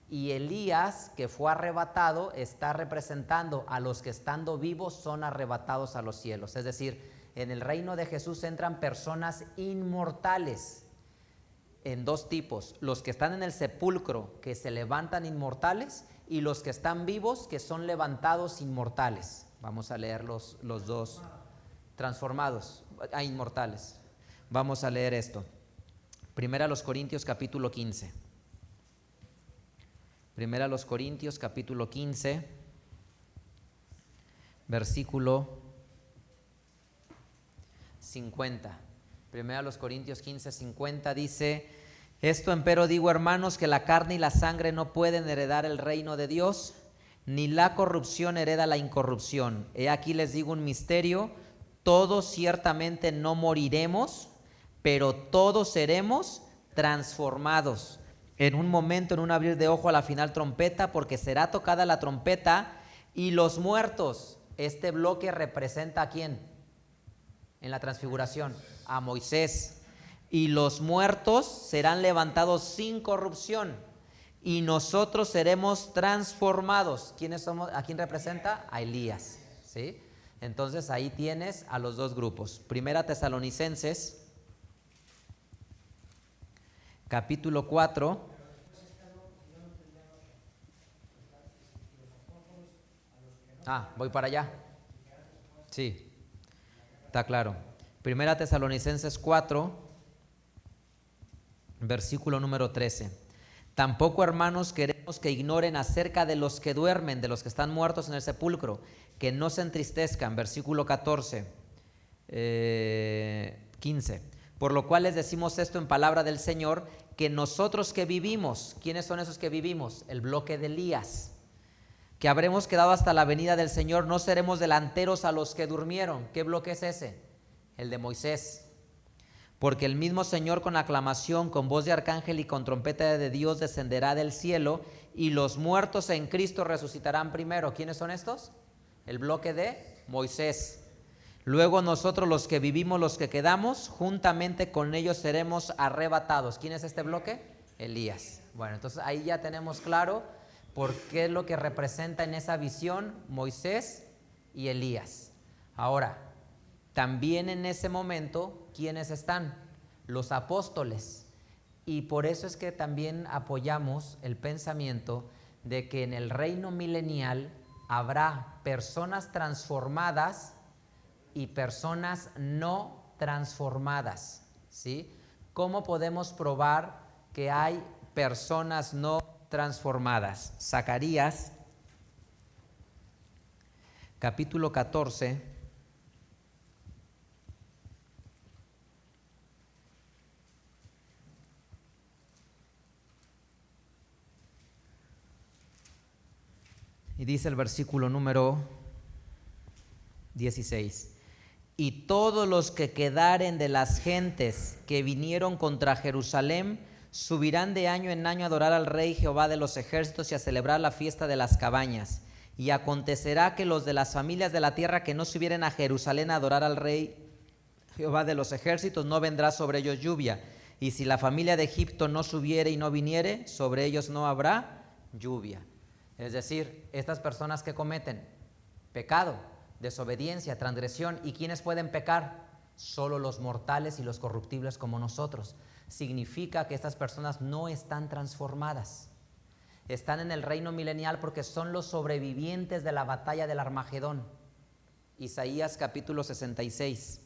Y Elías, que fue arrebatado, está representando a los que estando vivos son arrebatados a los cielos. Es decir, en el reino de Jesús entran personas inmortales en 2 tipos. Los que están en el sepulcro, que se levantan inmortales, y los que están vivos, que son levantados inmortales. Vamos a leer los 2. Transformados a inmortales. Vamos a leer esto. Primera a los Corintios capítulo 15. Primera a los Corintios capítulo 15, versículo 50. Primera a los Corintios 15, 50 dice: esto empero digo, hermanos, que la carne y la sangre no pueden heredar el reino de Dios, ni la corrupción hereda la incorrupción. He aquí les digo un misterio: todos ciertamente no moriremos, pero todos seremos transformados. En un momento, en un abrir de ojo, a la final trompeta, porque será tocada la trompeta y los muertos. Este bloque representa ¿a quién? En la transfiguración, a Moisés. Y los muertos serán levantados sin corrupción y nosotros seremos transformados. ¿Quiénes somos? ¿A quién representa? A Elías, ¿sí? Entonces ahí tienes a los 2 grupos. Primera Tesalonicenses capítulo 4. Voy para allá. Sí, está claro. Primera Tesalonicenses 4, versículo número 13. Tampoco, hermanos, queremos que ignoren acerca de los que duermen, de los que están muertos en el sepulcro, que no se entristezcan. Versículo 14, 15. Por lo cual les decimos esto en palabra del Señor, que nosotros que vivimos, ¿quiénes son esos que vivimos? El bloque de Elías, que habremos quedado hasta la venida del Señor, no seremos delanteros a los que durmieron. ¿Qué bloque es ese? El de Moisés. Porque el mismo Señor con aclamación, con voz de arcángel y con trompeta de Dios descenderá del cielo, y los muertos en Cristo resucitarán primero. ¿Quiénes son estos? El bloque de Moisés. Luego nosotros los que vivimos, los que quedamos, juntamente con ellos seremos arrebatados. ¿Quién es este bloque? Elías. Bueno, entonces ahí ya tenemos claro por qué es lo que representa en esa visión Moisés y Elías. Ahora, también en ese momento, ¿quiénes están? Los apóstoles. Y por eso es que también apoyamos el pensamiento de que en el reino milenial habrá personas transformadas y personas no transformadas, ¿sí? ¿Cómo podemos probar que hay personas no transformadas? Zacarías, capítulo 14, y dice el versículo número 16: y todos los que quedaren de las gentes que vinieron contra Jerusalén subirán de año en año a adorar al Rey Jehová de los ejércitos y a celebrar la fiesta de las cabañas. Y acontecerá que los de las familias de la tierra que no subieren a Jerusalén a adorar al Rey Jehová de los ejércitos, no vendrá sobre ellos lluvia. Y si la familia de Egipto no subiere y no viniere, sobre ellos no habrá lluvia. Es decir, estas personas que cometen pecado, desobediencia, transgresión, ¿y quiénes pueden pecar? Solo los mortales y los corruptibles como nosotros. Significa que estas personas no están transformadas. Están en el reino milenial porque son los sobrevivientes de la batalla del Armagedón. Isaías capítulo 66.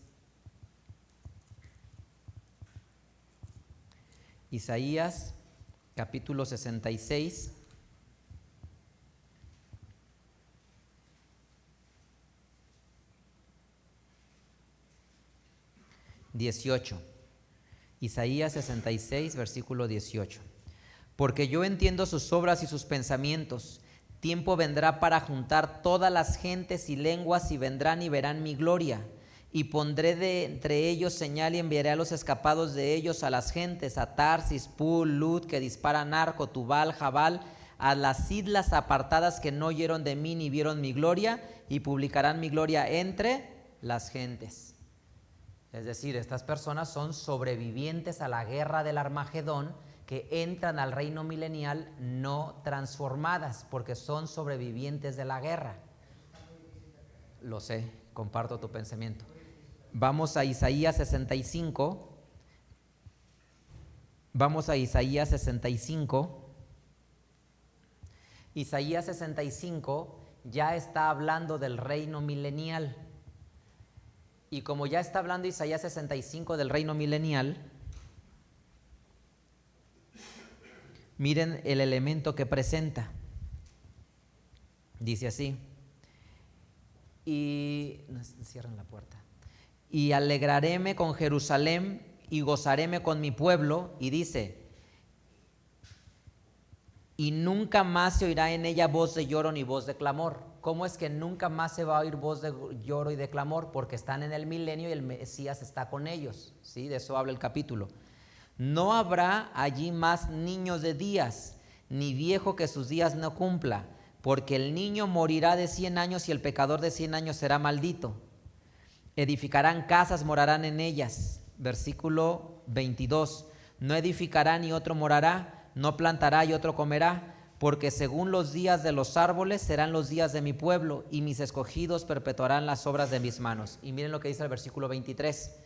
Isaías capítulo 66. Isaías 66, versículo 18. Porque yo entiendo sus obras y sus pensamientos. Tiempo vendrá para juntar todas las gentes y lenguas, y vendrán y verán mi gloria. Y pondré de entre ellos señal, y enviaré a los escapados de ellos a las gentes, a Tarsis, Pul, Lud, que disparan arco, Tubal, Jabal, a las islas apartadas que no oyeron de mí ni vieron mi gloria, y publicarán mi gloria entre las gentes. Es decir, estas personas son sobrevivientes a la guerra del Armagedón, que entran al reino milenial no transformadas, porque son sobrevivientes de la guerra. Lo sé, comparto tu pensamiento. Vamos a Isaías 65. Vamos a Isaías 65. Isaías 65 ya está hablando del reino milenial. Y como ya está hablando Isaías 65 del reino milenial, miren el elemento que presenta. Dice así: y cierren la puerta. Y alegraréme con Jerusalén y gozaréme con mi pueblo. Y dice: y nunca más se oirá en ella voz de lloro ni voz de clamor. ¿Cómo es que nunca más se va a oír voz de lloro y de clamor? Porque están en el milenio y el Mesías está con ellos, ¿sí? De eso habla el capítulo. No habrá allí más niños de días, ni viejo que sus días no cumpla, porque el niño morirá de 100 años y el pecador de 100 años será maldito. Edificarán casas, morarán en ellas. Versículo 22. No edificará ni otro morará, no plantará y otro comerá, porque según los días de los árboles serán los días de mi pueblo, y mis escogidos perpetuarán las obras de mis manos. Y miren lo que dice el versículo 23.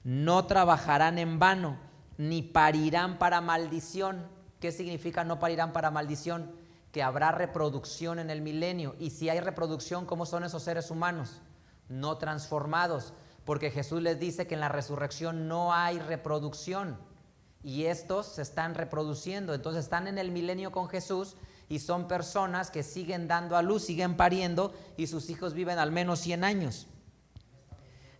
No trabajarán en vano, ni parirán para maldición. ¿Qué significa no parirán para maldición? Que habrá reproducción en el milenio. Y si hay reproducción, ¿cómo son esos seres humanos? No transformados, porque Jesús les dice que en la resurrección no hay reproducción. Y estos se están reproduciendo, entonces están en el milenio con Jesús y son personas que siguen dando a luz, siguen pariendo, y sus hijos viven al menos 100 años.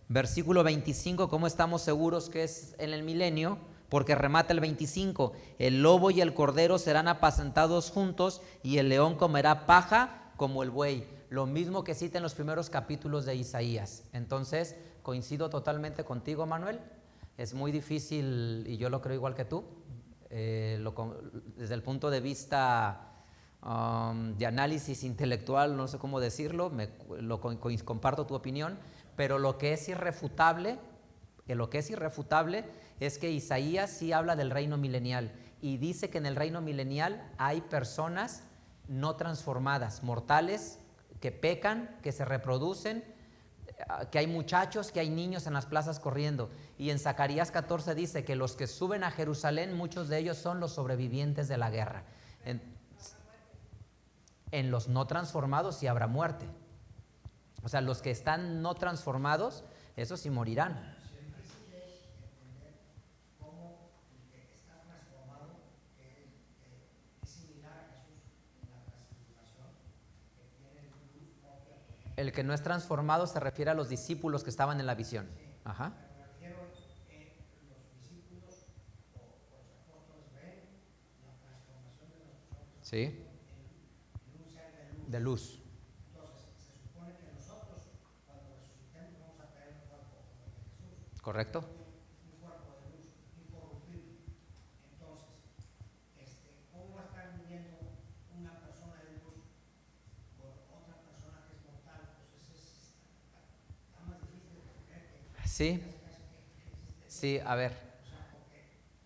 Versículo 25, ¿cómo estamos seguros que es en el milenio? Porque remata el 25, el lobo y el cordero serán apacentados juntos, y el león comerá paja como el buey. Lo mismo que cita en los primeros capítulos de Isaías. Entonces, coincido totalmente contigo, Manuel. Es muy difícil, y yo lo creo igual que tú, desde el punto de vista de análisis intelectual, no sé cómo decirlo, comparto tu opinión, pero lo que es irrefutable es que Isaías sí habla del reino milenial, y dice que en el reino milenial hay personas no transformadas, mortales, que pecan, que se reproducen, que hay muchachos, que hay niños en las plazas corriendo. Y en Zacarías 14 dice que los que suben a Jerusalén, muchos de ellos son los sobrevivientes de la guerra. En los no transformados sí habrá muerte. O sea, los que están no transformados, esos sí morirán. El que no es transformado se refiere a los discípulos que estaban en la visión. Ajá. Sí. De luz. ¿Correcto? Sí. Sí, a ver.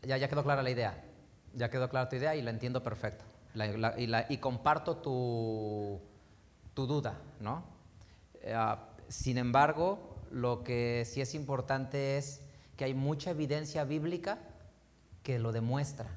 Ya quedó clara la idea. Ya quedó clara tu idea y la entiendo perfecto. Y comparto tu duda, ¿no? Sin embargo, lo que sí es importante es que hay mucha evidencia bíblica que lo demuestra.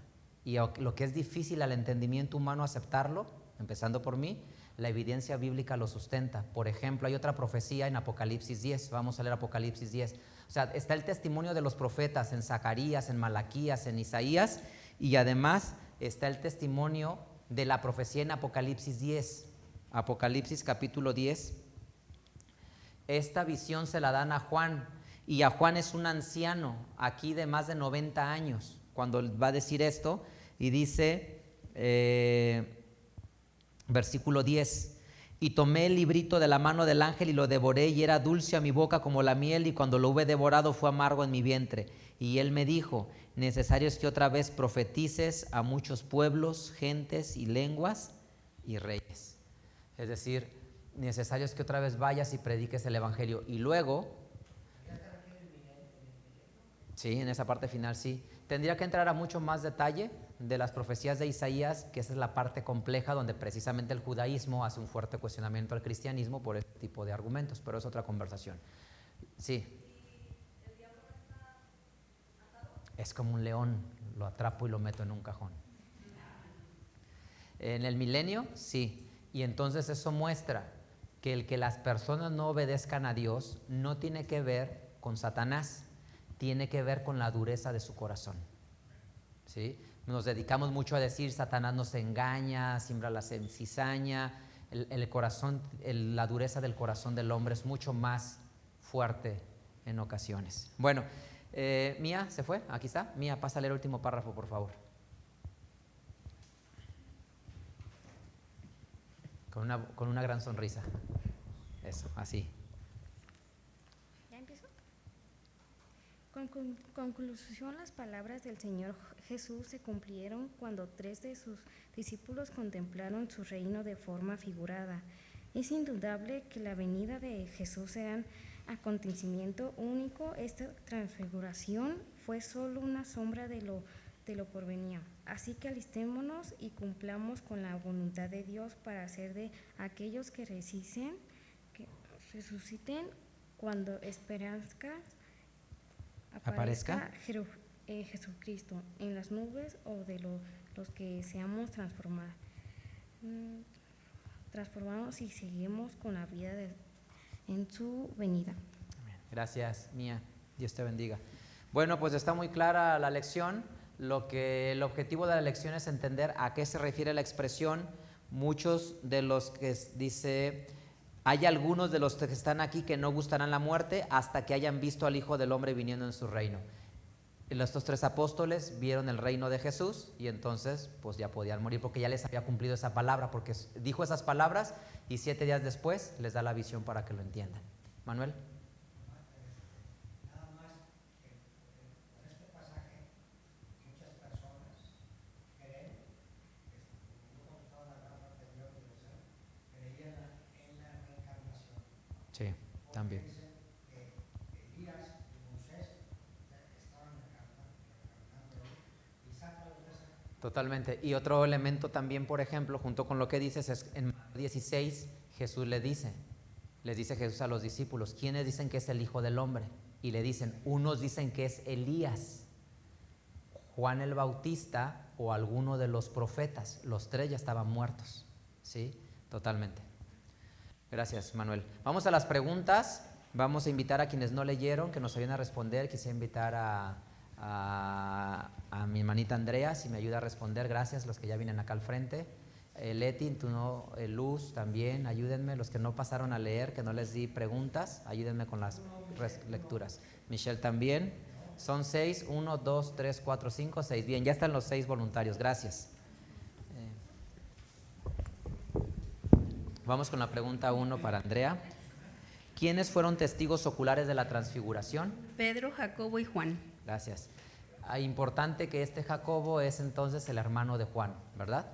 Y lo que es difícil al entendimiento humano aceptarlo, empezando por mí, la evidencia bíblica lo sustenta. Por ejemplo, hay otra profecía en Apocalipsis 10. Vamos a leer Apocalipsis 10. O sea, está el testimonio de los profetas en Zacarías, en Malaquías, en Isaías, y además está el testimonio de la profecía en Apocalipsis 10. Apocalipsis capítulo 10. Esta visión se la dan a Juan, y a Juan es un anciano, aquí de más de 90 años, cuando va a decir esto, y dice, versículo 10, y tomé el librito de la mano del ángel y lo devoré, y era dulce a mi boca como la miel, y cuando lo hube devorado fue amargo en mi vientre. Y él me dijo, necesario es que otra vez profetices a muchos pueblos, gentes y lenguas y reyes. Es decir, necesario es que otra vez vayas y prediques el evangelio. Y luego, sí, en esa parte final sí. Tendría que entrar a mucho más detalle de las profecías de Isaías, que esa es la parte compleja donde precisamente el judaísmo hace un fuerte cuestionamiento al cristianismo por este tipo de argumentos, pero es otra conversación. Sí. Es como un león, lo atrapo y lo meto en un cajón. En el milenio, sí. Y entonces eso muestra que el que las personas no obedezcan a Dios no tiene que ver con Satanás, tiene que ver con la dureza de su corazón. ¿Sí? Nos dedicamos mucho a decir Satanás nos engaña, siembra la cizaña. El corazón, la dureza del corazón del hombre es mucho más fuerte en ocasiones. Bueno, Mía, ¿se fue? Aquí está. Mía, pasa a leer el último párrafo, por favor. Con una gran sonrisa. Eso, así. ¿Ya empiezo? Conclusión, las palabras del Señor Jesús se cumplieron cuando 3 de sus discípulos contemplaron su reino de forma figurada. Es indudable que la venida de Jesús era un acontecimiento único. Esta transfiguración fue solo una sombra de lo porvenir. Así que alistémonos y cumplamos con la voluntad de Dios para ser de aquellos que resuciten cuando aparezca Jesucristo en las nubes, o de los que seamos transformados y seguimos con la vida en su venida. Amén. Gracias, Mía. Dios te bendiga. Bueno, pues está muy clara la lección. El objetivo de la lección es entender a qué se refiere la expresión. Muchos de los que dice, hay algunos de los que están aquí que no gustarán la muerte hasta que hayan visto al Hijo del Hombre viniendo en su reino. Estos 3 apóstoles vieron el reino de Jesús y entonces pues ya podían morir porque ya les había cumplido esa palabra, porque dijo esas palabras y 7 días después les da la visión para que lo entiendan. Manuel. Sí, también. Totalmente. Y otro elemento también, por ejemplo, junto con lo que dices, es en Mateo 16, Jesús les dice Jesús a los discípulos, ¿quiénes dicen que es el Hijo del Hombre? Y le dicen, unos dicen que es Elías, Juan el Bautista o alguno de los profetas. Los 3 ya estaban muertos, ¿sí? totalmente. Gracias, Manuel. Vamos a las preguntas. Vamos a invitar a quienes no leyeron que nos ayuden a responder. Quisiera invitar a mi hermanita Andrea, si me ayuda a responder. Gracias, los que ya vienen acá al frente. Leti, tú no, Luz también, ayúdenme. Los que no pasaron a leer, que no les di preguntas, ayúdenme con las lecturas. Michelle también. Son 6, 1, 2, 3, 4, 5, 6. Bien, ya están los 6 voluntarios. Gracias. Vamos con la pregunta 1 para Andrea. ¿Quiénes fueron testigos oculares de la transfiguración? Pedro, Jacobo y Juan. Gracias. Importante que este Jacobo es entonces el hermano de Juan, ¿verdad?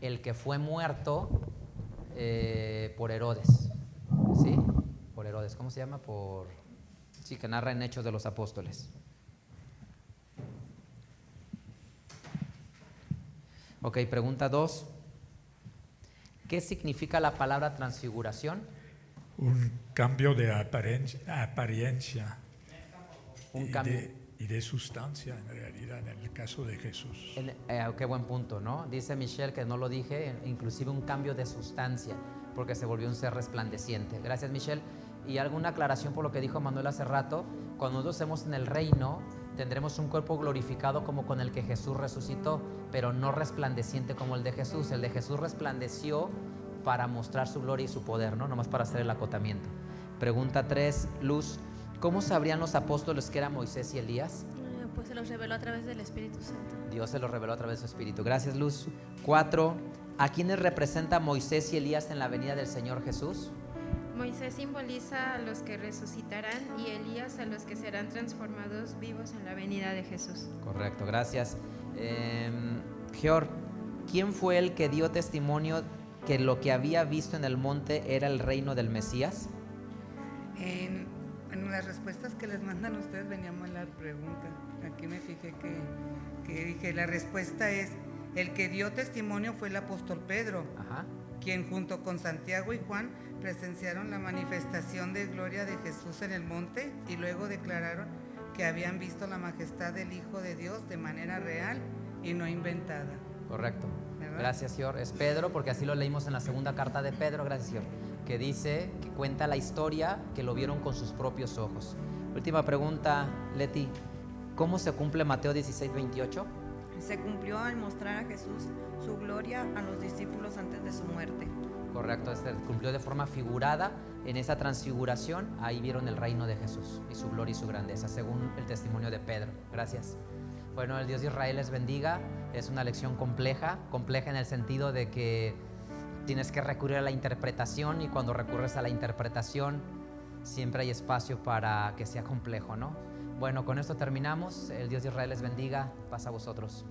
El que fue muerto por Herodes. ¿Sí? Por Herodes. ¿Cómo se llama? Sí, que narra en Hechos de los Apóstoles. Ok, pregunta 2. ¿Qué significa la palabra transfiguración? Un cambio de apariencia Un cambio. Y de sustancia, en realidad, en el caso de Jesús. Qué buen punto, ¿no? Dice Michelle, que no lo dije, inclusive un cambio de sustancia, porque se volvió un ser resplandeciente. Gracias, Michelle. Y alguna aclaración por lo que dijo Manuel hace rato. Cuando nosotros estemos en el reino, tendremos un cuerpo glorificado como con el que Jesús resucitó, pero no resplandeciente como el de Jesús. El de Jesús resplandeció para mostrar su gloria y su poder, ¿no? Nomás para hacer el acotamiento. Pregunta 3, Luz. ¿Cómo sabrían los apóstoles que era Moisés y Elías? Pues se los reveló a través del Espíritu Santo. Dios se los reveló a través de su Espíritu. Gracias, Luz. 4, ¿a quiénes representa Moisés y Elías en la venida del Señor Jesús? Moisés simboliza a los que resucitarán y Elías a los que serán transformados vivos en la venida de Jesús. Correcto, gracias. Georg, ¿quién fue el que dio testimonio que lo que había visto en el monte era el reino del Mesías? En las respuestas que les mandan ustedes venía mal la pregunta. Aquí me fijé que dije, la respuesta es, el que dio testimonio fue el apóstol Pedro, Ajá. quien junto con Santiago y Juan presenciaron la manifestación de gloria de Jesús en el monte y luego declararon que habían visto la majestad del Hijo de Dios de manera real y no inventada. Correcto. ¿Verdad? Gracias, Georg. Es Pedro, porque así lo leímos en la segunda carta de Pedro. Gracias, Georg. Que dice, que cuenta la historia, que lo vieron con sus propios ojos. Última pregunta, Leti. ¿Cómo se cumple Mateo 16:28? Se cumplió al mostrar a Jesús su gloria a los discípulos antes de su muerte. Correcto, se cumplió de forma figurada en esa transfiguración. Ahí vieron el reino de Jesús y su gloria y su grandeza, según el testimonio de Pedro. Gracias. Bueno, el Dios de Israel les bendiga. Es una lección compleja en el sentido de que tienes que recurrir a la interpretación, y cuando recurres a la interpretación siempre hay espacio para que sea complejo, ¿no? Bueno, con esto terminamos. El Dios de Israel les bendiga. Paz a vosotros.